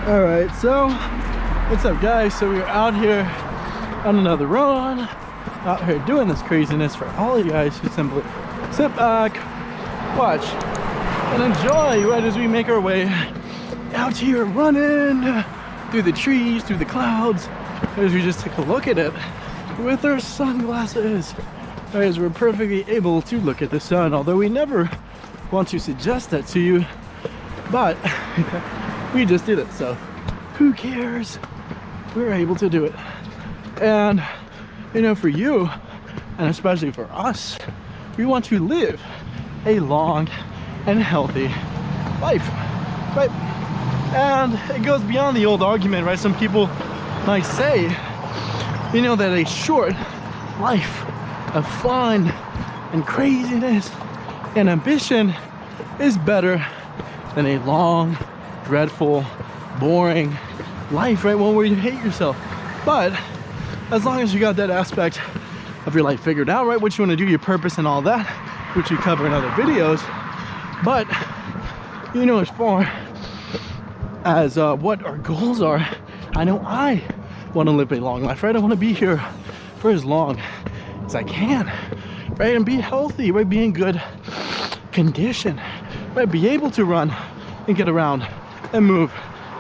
All right, so what's up, guys? So we're out here on another run, out here doing this craziness for all of you guys who simply sit back, watch, and enjoy right as we make our way out here running through the trees, through the clouds, as we just take a look at it with our sunglasses, right, as we're perfectly able to look at the sun, although we never want to suggest that to you, but we just did it, so who cares? We're able to do it. And you know, for you, and especially for us, we want to live a long and healthy life, right? And it goes beyond the old argument, right? Some people might say, you know, that a short life of fun and craziness and ambition is better than a long, dreadful, boring life, right? One where you hate yourself. But as long as you got that aspect of your life figured out, right? What you want to do, your purpose and all that, which we cover in other videos. But, you know, as far as what our goals are, I know I want to live a long life, right? I want to be here for as long as I can, right? And be healthy, right? Be in good condition, right? Be able to run and get around and move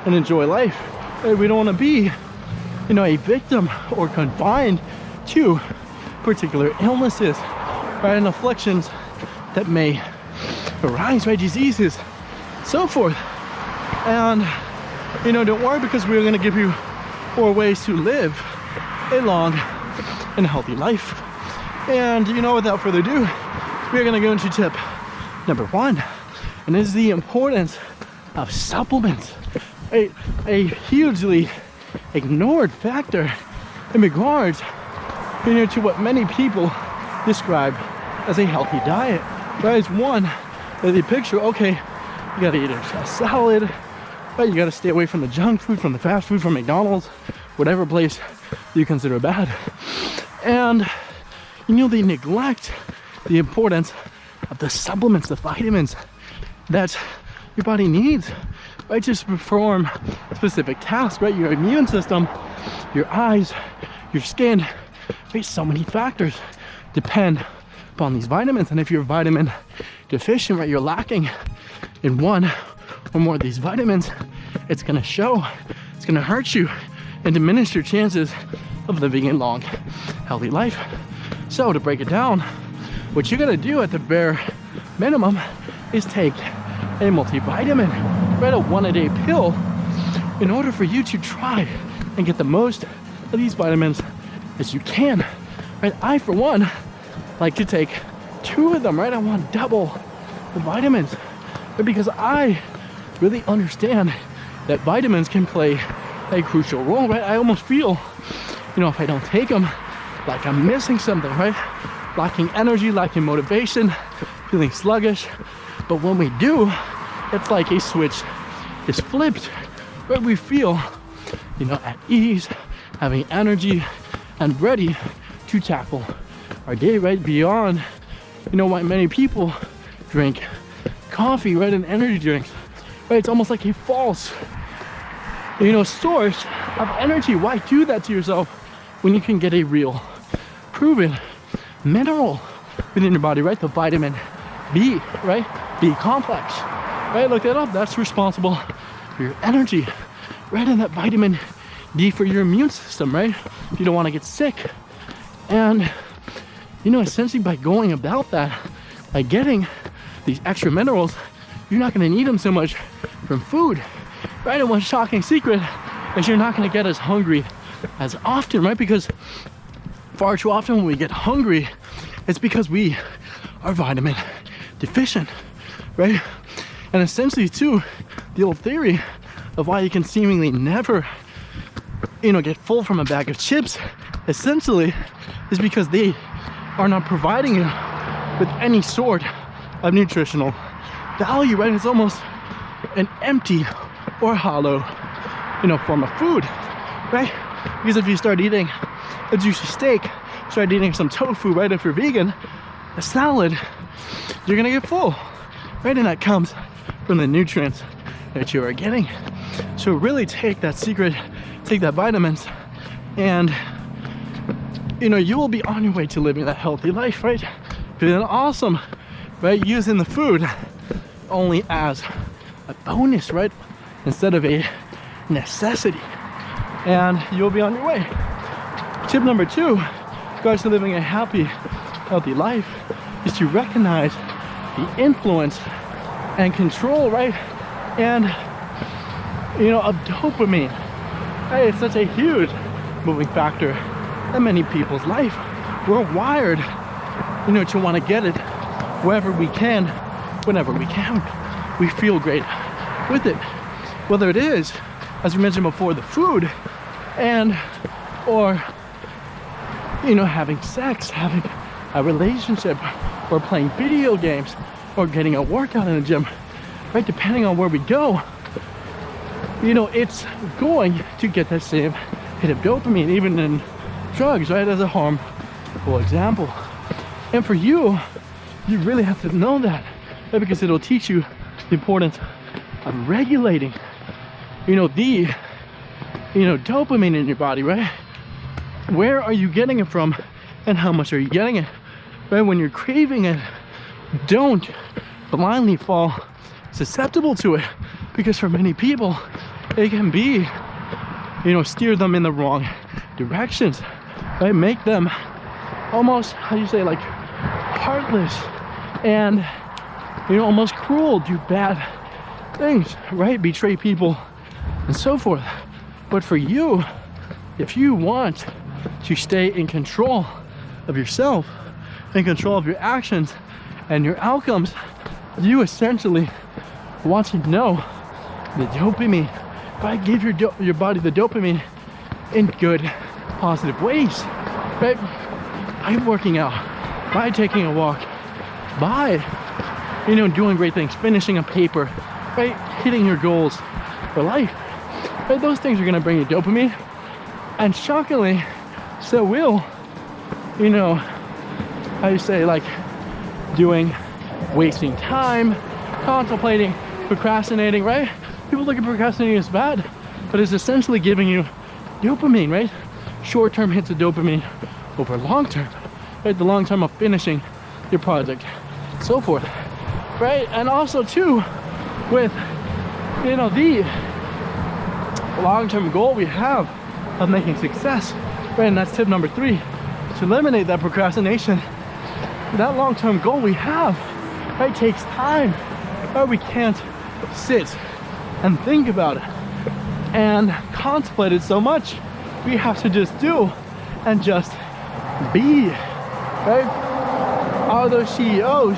and enjoy life, right? We don't want to be, you know, a victim or confined to particular illnesses, right? And afflictions that may arise, right? Diseases, so forth. And, you know, don't worry, because we're going to give you 4 ways to live a long and healthy life. And, you know, without further ado, we're going to go into tip number 1, and this is the importance of supplements. A hugely ignored factor in regards, you know, to what many people describe as a healthy diet. Right? It's one that they picture, okay, you gotta eat a salad, right? You gotta stay away from the junk food, from the fast food, from McDonald's, whatever place you consider bad. And, you know, they neglect the importance of the supplements, the vitamins that your body needs, right, to perform specific tasks, right? Your immune system, your eyes, your skin, right? So many factors depend upon these vitamins. And if you're vitamin deficient, right, you're lacking in one or more of these vitamins, it's gonna show, it's gonna hurt you and diminish your chances of living a long, healthy life. So to break it down, what you're gonna do at the bare minimum is take a multivitamin, right, a 1-a-day pill, in order for you to try and get the most of these vitamins as you can, right? I, for one, like to take 2 of them, right? I want double the vitamins, but because I really understand that vitamins can play a crucial role, right? I almost feel, you know, if I don't take them, like I'm missing something, right? Lacking energy, lacking motivation, feeling sluggish. But when we do, it's like a switch is flipped, right? We feel, you know, at ease, having energy, and ready to tackle our day, right? Beyond, you know, why many people drink coffee, right, and energy drinks, right? It's almost like a false, you know, source of energy. Why do that to yourself when you can get a real, proven mineral within your body, right? The vitamin B, right? B complex, right? Look that up. That's responsible for your energy, right? And that vitamin D for your immune system, right? If you don't want to get sick. And, you know, essentially by going about that, by getting these extra minerals, you're not going to need them so much from food, right? And one shocking secret is you're not going to get as hungry as often, right? Because far too often when we get hungry, it's because we are vitamin deficient, right? And essentially too, the old theory of why you can seemingly never, you know, get full from a bag of chips, essentially is because they are not providing you with any sort of nutritional value, right? It's almost an empty or hollow, you know, form of food, right? Because if you start eating a juicy steak, start eating some tofu, right? If you're vegan, a salad, you're gonna get full, right? And that comes from the nutrients that you are getting. So really take that secret, take that vitamins, and you know, you will be on your way to living that healthy life, right? Feeling awesome, right? Using the food only as a bonus, right? Instead of a necessity. And you'll be on your way. Tip number 2, regards to living a happy, healthy life, is to recognize the influence and control, right? And you know, of dopamine. Hey, it's such a huge moving factor in many people's life. We're wired, you know, to want to get it wherever we can, whenever we can. We feel great with it. Whether it is, as we mentioned before, the food, and or you know, having sex, having a relationship, or playing video games, or getting a workout in the gym, right? Depending on where we go, you know, it's going to get that same hit of dopamine, even in drugs, right? As a harmful example. And for you, you really have to know that, right? Because it'll teach you the importance of regulating, you know, the, you know, dopamine in your body, right? Where are you getting it from, and how much are you getting it, right? When you're craving it, don't blindly fall susceptible to it, because for many people, it can be, you know, steer them in the wrong directions, right? Make them almost, how do you say, like heartless and, you know, almost cruel, do bad things, right? Betray people and so forth. But for you, if you want to stay in control of yourself, in control of your actions and your outcomes, you essentially want to know the dopamine, right? Give your body the dopamine in good, positive ways, right? By working out, by taking a walk, by, you know, doing great things, finishing a paper, right? Hitting your goals for life, right? Those things are gonna bring you dopamine, and shockingly, so will, you know, how you say, like wasting time, contemplating, procrastinating, right? People look at procrastinating as bad, but it's essentially giving you dopamine, right? Short-term hits of dopamine over long-term, right? The long-term of finishing your project, so forth, right? And also too, with, you know, the long-term goal we have of making success, right? And that's tip number 3, to eliminate that procrastination. That long-term goal we have, right, takes time, right? We can't sit and think about it and contemplate it so much. We have to just do and just be, right? All those CEOs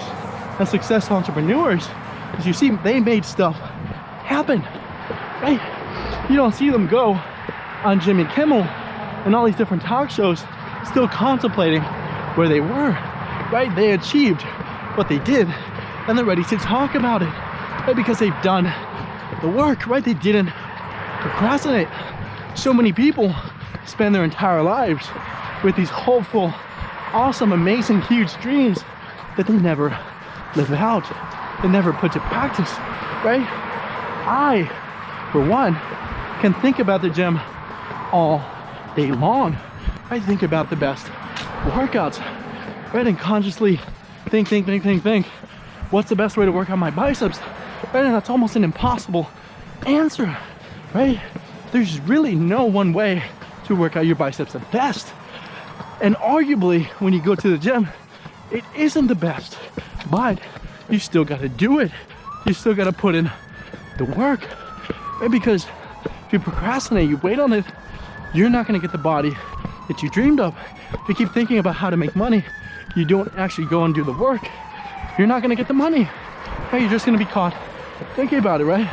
and successful entrepreneurs, as you see, they made stuff happen, right? You don't see them go on Jimmy Kimmel and all these different talk shows still contemplating where they were, right? They achieved what they did and they're ready to talk about it, right? Because they've done the work, right? They didn't procrastinate. So many people spend their entire lives with these hopeful, awesome, amazing, huge dreams that they never live out, they never put to practice, right? I, for one, can think about the gym all day long. I think about the best workouts, right? And consciously think. What's the best way to work on my biceps? Right? And that's almost an impossible answer, right? There's really no one way to work out your biceps the best. And arguably, when you go to the gym, it isn't the best, but you still got to do it. You still got to put in the work, right? Because if you procrastinate, you wait on it, you're not going to get the body that you dreamed of. If you keep thinking about how to make money, you don't actually go and do the work, you're not going to get the money, right? You're just going to be caught thinking about it, right?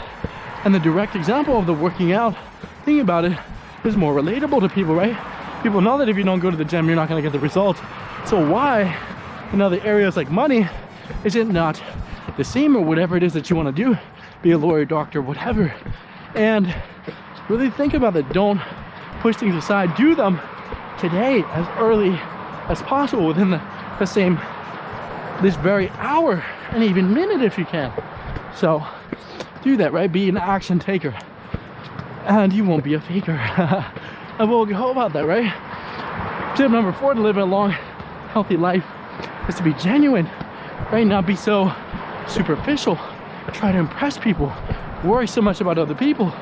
And the direct example of the working out, thinking about it, is more relatable to people, right? People know that if you don't go to the gym, you're not going to get the results. So why, in other areas like money, is it not the same, or whatever it is that you want to do? Be a lawyer, doctor, whatever. And really think about it. Don't push things aside. Do them today, as early as possible, within this very hour and even minute if you can. So do that, right? Be an action taker. and you won't be a faker. And we'll go about that, right? Tip number 4 to live a long, healthy life is to be genuine, right? Not be so superficial, try to impress people, worry so much about other people,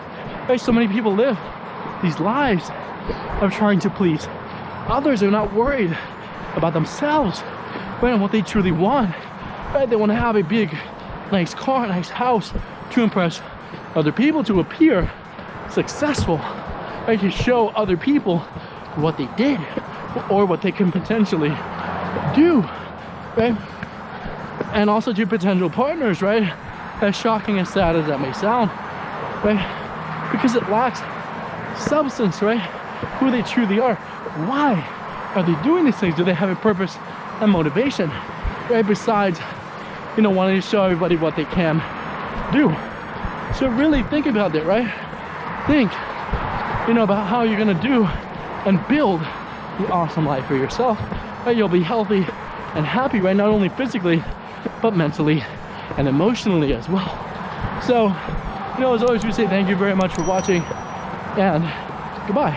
right? So many people live these lives of trying to please others. They're not worried about themselves, right? And what they truly want, right? They want to have a big, nice car, nice house to impress other people, to appear successful, right? To show other people what they did or what they can potentially do, right? And also to potential partners, right? As shocking and sad as that may sound, right? Because it lacks substance, right? Who they truly are. Why are they doing these things? Do they have a purpose and motivation, right? Besides, you know, wanting to show everybody what they can do. So really think about that, right? Think, you know, about how you're gonna do and build the awesome life for yourself, right? You'll be healthy and happy, right? Not only physically, but mentally and emotionally as well. So, you know, as always, we say thank you very much for watching, and goodbye.